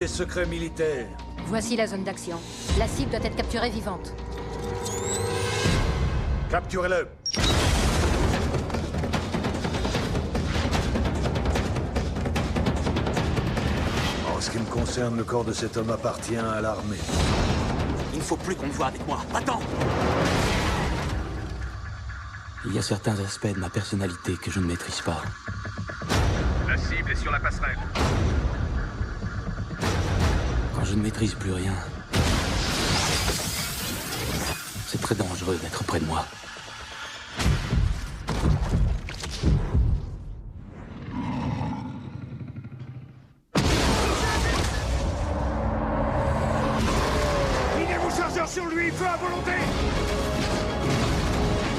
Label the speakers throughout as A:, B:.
A: Des secrets militaires.
B: Voici la zone d'action. La cible doit être capturée vivante.
A: Capturez-le. En ce qui me concerne, le corps de cet homme appartient à l'armée.
C: Il ne faut plus qu'on me voie avec moi. Attends!
D: Il y a certains aspects de ma personnalité que je ne maîtrise pas.
E: La cible est sur la passerelle.
D: Quand je ne maîtrise plus rien, c'est très dangereux d'être près de moi.
E: Minez vos chargeurs sur lui, feu à volonté!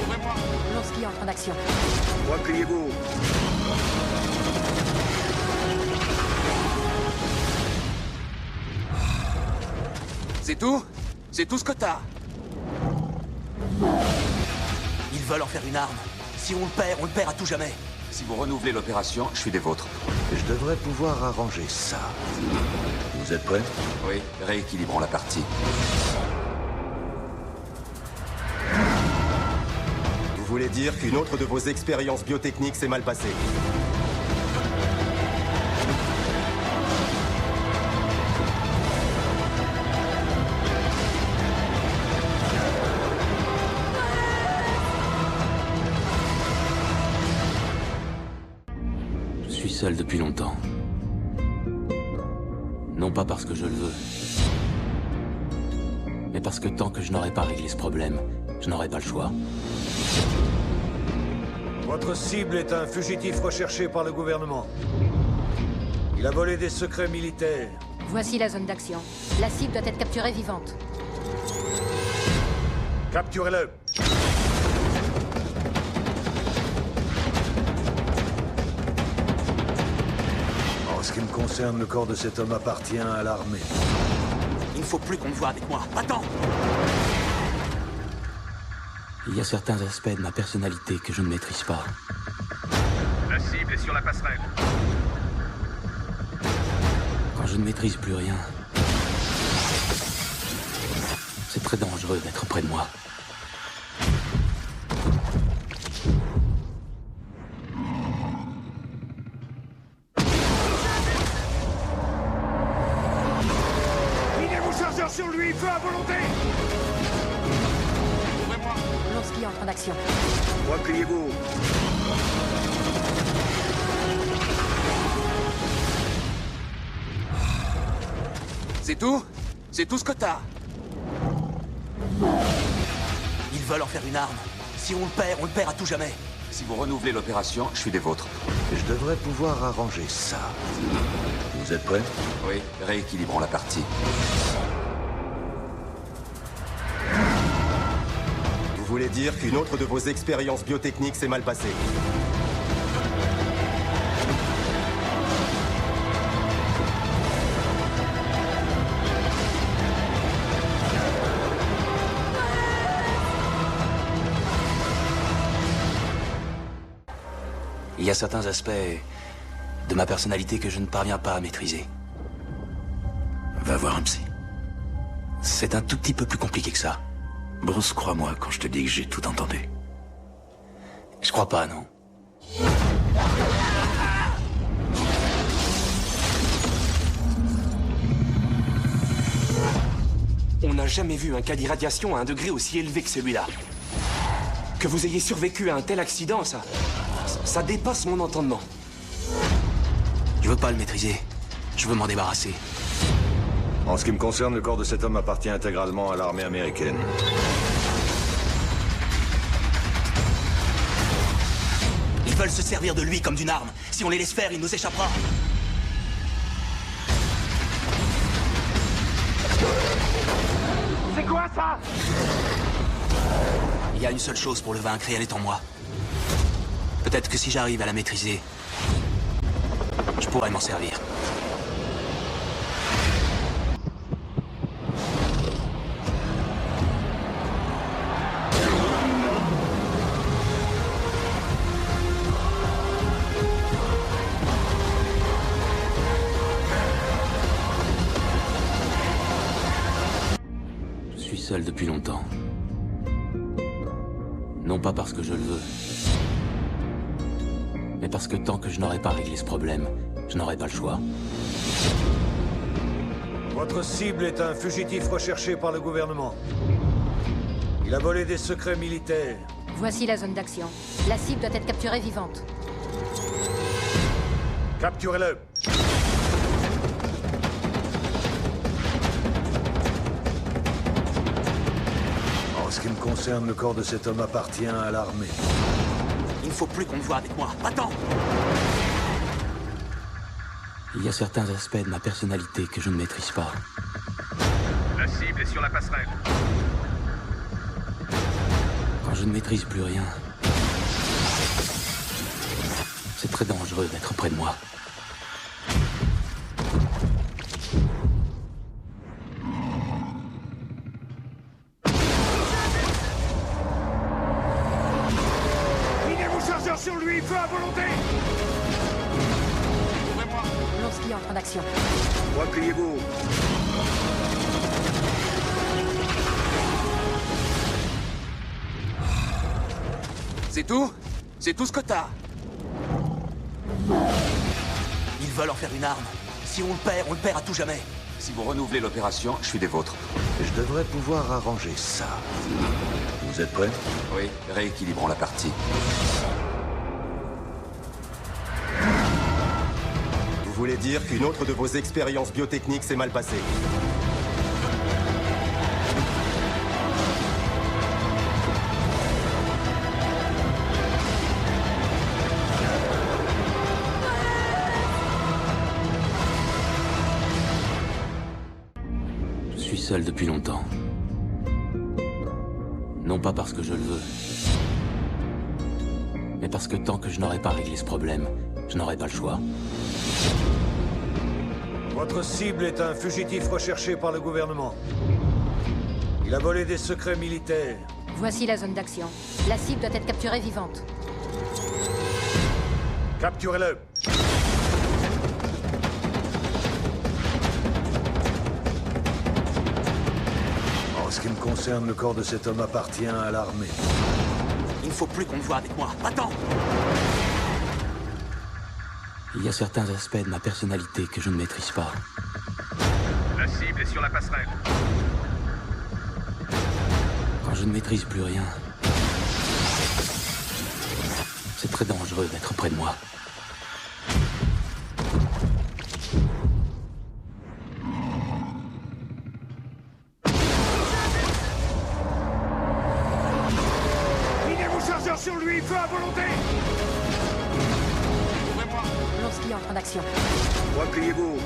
E: Ouvrez-moi!
B: Lorsqu'il entre en action.
A: Repliez-vous.
C: C'est tout? C'est tout ce que t'as? Ils veulent en faire une arme. Si on le perd à tout jamais.
F: Si vous renouvelez l'opération, je suis des vôtres.
A: Je devrais pouvoir arranger ça. Vous êtes prêts?
F: Oui, rééquilibrons la partie.
G: Vous voulez dire qu'une autre de vos expériences biotechniques s'est mal passée?
D: Je suis seul depuis longtemps. Non pas parce que je le veux, mais parce que tant que je n'aurai pas réglé ce problème, je n'aurai pas le choix.
A: Votre cible est un fugitif recherché par le gouvernement. Il a volé des secrets militaires.
B: Voici la zone d'action. La cible doit être capturée vivante.
A: Capturez-le. En ce qui me concerne, le corps de cet homme appartient à l'armée.
C: Il ne faut plus qu'on me voie avec moi. Attends!
D: Il y a certains aspects de ma personnalité que je ne maîtrise pas.
E: La cible est sur la passerelle.
D: Quand je ne maîtrise plus rien, c'est très dangereux d'être près de moi.
E: Minez vos chargeurs sur lui, feu à volonté! Ouvrez-moi!
B: Lorsqu'il entre en action.
A: Repliez-vous.
C: C'est tout? C'est tout ce que t'as? Ils veulent en faire une arme. Si on le perd à tout jamais.
F: Si vous renouvelez l'opération, je suis des vôtres.
A: Je devrais pouvoir arranger ça. Vous êtes prêts?
F: Oui, rééquilibrons la partie.
G: Vous voulez dire qu'une autre de vos expériences biotechniques s'est mal passée?
D: Il y a certains aspects de ma personnalité que je ne parviens pas à maîtriser. Va voir un psy. C'est un tout petit peu plus compliqué que ça.
H: Bruce, crois-moi quand je te dis que j'ai tout entendu.
D: Je crois pas, non.
I: On n'a jamais vu un cas d'irradiation à un degré aussi élevé que celui-là. Que vous ayez survécu à un tel accident, ça dépasse mon entendement.
D: Je veux pas le maîtriser. Je veux m'en débarrasser.
A: En ce qui me concerne, le corps de cet homme appartient intégralement à l'armée américaine.
C: Ils veulent se servir de lui comme d'une arme. Si on les laisse faire, il nous échappera.
E: C'est quoi ça?
C: Il y a une seule chose pour le vaincre et elle est en moi. Peut-être que si j'arrive à la maîtriser, je pourrais m'en servir.
D: suis seul depuis longtemps. Non pas parce que je le veux, mais parce que tant que je n'aurai pas réglé ce problème, je n'aurai pas le choix.
A: Votre cible est un fugitif recherché par le gouvernement. Il a volé des secrets militaires.
B: Voici la zone d'action. La cible doit être capturée vivante.
A: Capturez-le. En ce qui me concerne, le corps de cet homme appartient à l'armée.
C: Il ne faut plus qu'on me voie avec moi. Attends!
D: Il y a certains aspects de ma personnalité que je ne maîtrise pas.
E: La cible est sur la passerelle.
D: Quand je ne maîtrise plus rien, c'est très dangereux d'être près de moi.
E: Minez vos chargeurs sur lui, feu à volonté. Ouvrez-moi.
B: Lonsky entre en action.
E: Repliez-vous.
C: C'est tout? C'est tout ce que t'as? Ils veulent en faire une arme. Si on le perd à tout jamais.
F: Si vous renouvelez l'opération, je suis des vôtres.
A: Je devrais pouvoir arranger ça. Vous êtes prêts?
F: Oui, rééquilibrons la partie.
G: Vous voulez dire qu'une autre de vos expériences biotechniques s'est mal passée?
D: Je suis seul depuis longtemps. Non pas parce que je le veux, mais parce que tant que je n'aurai pas réglé ce problème, je n'aurai pas le choix.
A: Votre cible est un fugitif recherché par le gouvernement. Il a volé des secrets militaires.
B: Voici la zone d'action. La cible doit être capturée vivante.
A: Capturez-le. En ce qui me concerne, le corps de cet homme appartient à l'armée.
C: Il ne faut plus qu'on me voie avec moi. Attends!
D: Il y a certains aspects de ma personnalité que je ne maîtrise pas.
E: La cible est sur la passerelle.
D: Quand je ne maîtrise plus rien, c'est très dangereux d'être près de moi.
E: Minez vos chargeurs sur lui, feu à volonté. Ouvrez-moi.
B: Lonsky entre en action.
E: Repliez-vous.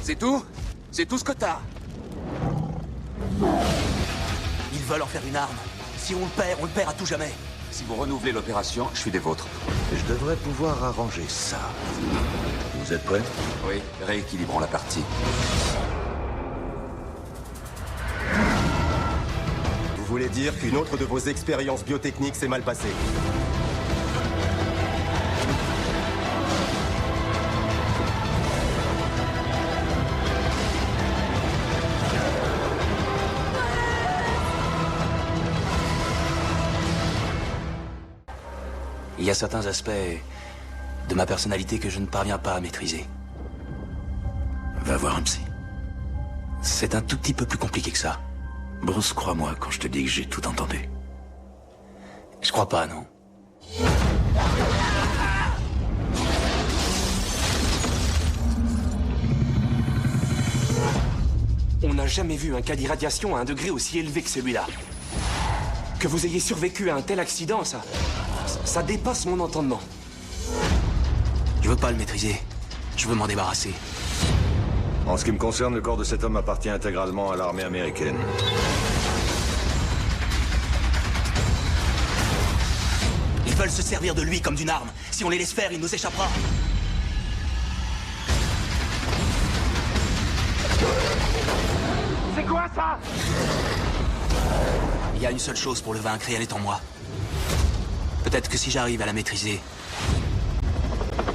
C: C'est tout? C'est tout ce que t'as? Ils veulent en faire une arme. Si on le perd à tout jamais.
F: Si vous renouvelez l'opération, je suis des vôtres.
A: Je devrais pouvoir arranger ça. Vous êtes prêts?
F: Oui, rééquilibrons la partie.
G: Vous voulez dire qu'une autre de vos expériences biotechniques s'est mal passée?
D: Il y a certains aspects de ma personnalité que je ne parviens pas à maîtriser.
H: Va voir un psy.
D: C'est un tout petit peu plus compliqué que ça.
H: Bruce, crois-moi quand je te dis que j'ai tout entendu.
D: Je crois pas, non.
I: On n'a jamais vu un cas d'irradiation à un degré aussi élevé que celui-là. Que vous ayez survécu à un tel accident, ça dépasse mon entendement.
C: Je veux pas le maîtriser. Je veux m'en débarrasser.
A: En ce qui me concerne, le corps de cet homme appartient intégralement à l'armée américaine.
C: Ils veulent se servir de lui comme d'une arme. Si on les laisse faire, il nous échappera.
E: C'est quoi ça?
C: Il y a une seule chose pour le vaincre et elle est en moi. Peut-être que si j'arrive à la maîtriser,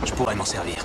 C: je pourrais m'en servir.